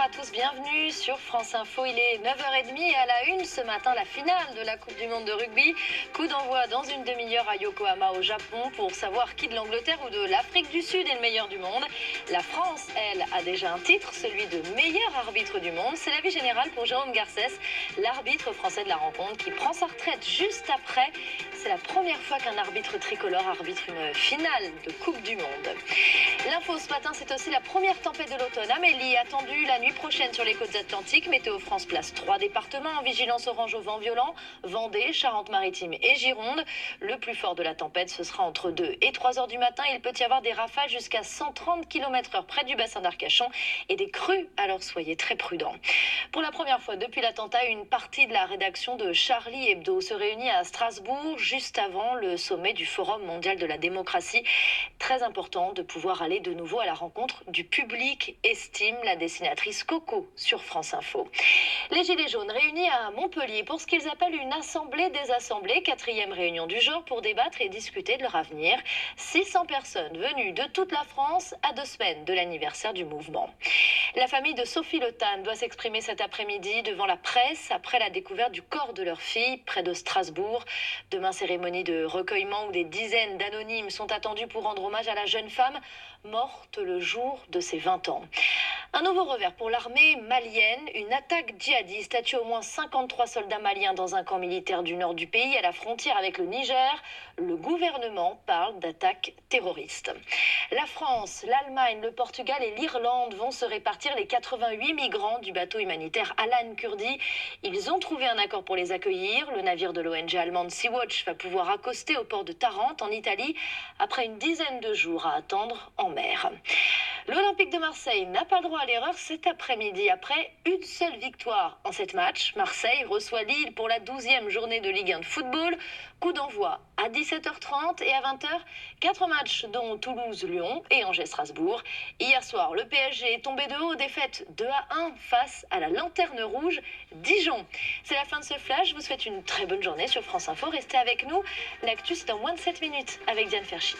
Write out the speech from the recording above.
à tous, bienvenue sur France Info. Il est 9h30 et à la une ce matin, la finale de la Coupe du Monde de rugby. Coup d'envoi dans une demi-heure à Yokohama au Japon pour savoir qui de l'Angleterre ou de l'Afrique du Sud est le meilleur du monde. La France, elle, a déjà un titre, celui de meilleur arbitre du monde. C'est l'avis général pour Jérôme Garcès, l'arbitre français de la rencontre qui prend sa retraite juste après. C'est la première fois qu'un arbitre tricolore arbitre une finale de Coupe du Monde. L'info ce matin, c'est aussi la première tempête de l'automne. Amélie, attendue la nuit prochaine sur les côtes atlantiques. Météo France place 3 départements en vigilance orange au vent violent. Vendée, Charente-Maritime et Gironde. Le plus fort de la tempête, ce sera entre 2 et 3 heures du matin. Il peut y avoir des rafales jusqu'à 130 km/h près du bassin d'Arcachon et des crues, alors soyez très prudents. Pour la première fois depuis l'attentat, une partie de la rédaction de Charlie Hebdo se réunit à Strasbourg juste avant le sommet du Forum mondial de la démocratie. Très important de pouvoir aller de nouveau à la rencontre du public, estime la dessinatrice Coco sur France Info. Les Gilets jaunes réunis à Montpellier pour ce qu'ils appellent une assemblée des assemblées, 4e réunion du genre pour débattre et discuter de leur avenir. 600 personnes venues de toute la France à 2 semaines de l'anniversaire du mouvement. La famille de Sophie Le Tan doit s'exprimer cet après-midi devant la presse après la découverte du corps de leur fille près de Strasbourg. Demain, cérémonie de recueillement où des dizaines d'anonymes sont attendus pour rendre hommage à la jeune femme morte le jour de ses 20 ans. Un nouveau revers pour l'armée malienne. Une attaque djihadiste a tué au moins 53 soldats maliens dans un camp militaire du nord du pays, à la frontière avec le Niger. Le gouvernement parle d'attaque terroriste. La France, l'Allemagne, le Portugal et l'Irlande vont se répartir les 88 migrants du bateau humanitaire Alan Kurdi. Ils ont trouvé un accord pour les accueillir. Le navire de l'ONG allemande Sea-Watch va pouvoir accoster au port de Tarente, en Italie, après une dizaine de jours à attendre en mer. L'Olympique de Marseille n'a pas le droit à l'erreur cet après-midi. Après une seule victoire en 7 matchs, Marseille reçoit Lille pour la 12e journée de Ligue 1 de football. Coup d'envoi à 17h30 et à 20h, 4 matchs dont Toulouse, Lyon et Angers-Strasbourg. Hier soir, le PSG est tombé de haut, défaite 2-1 face à la Lanterne Rouge Dijon. C'est la fin de ce flash, je vous souhaite une très bonne journée sur France Info. Restez avec nous, l'actu c'est dans moins de 7 minutes avec Diane Ferchit.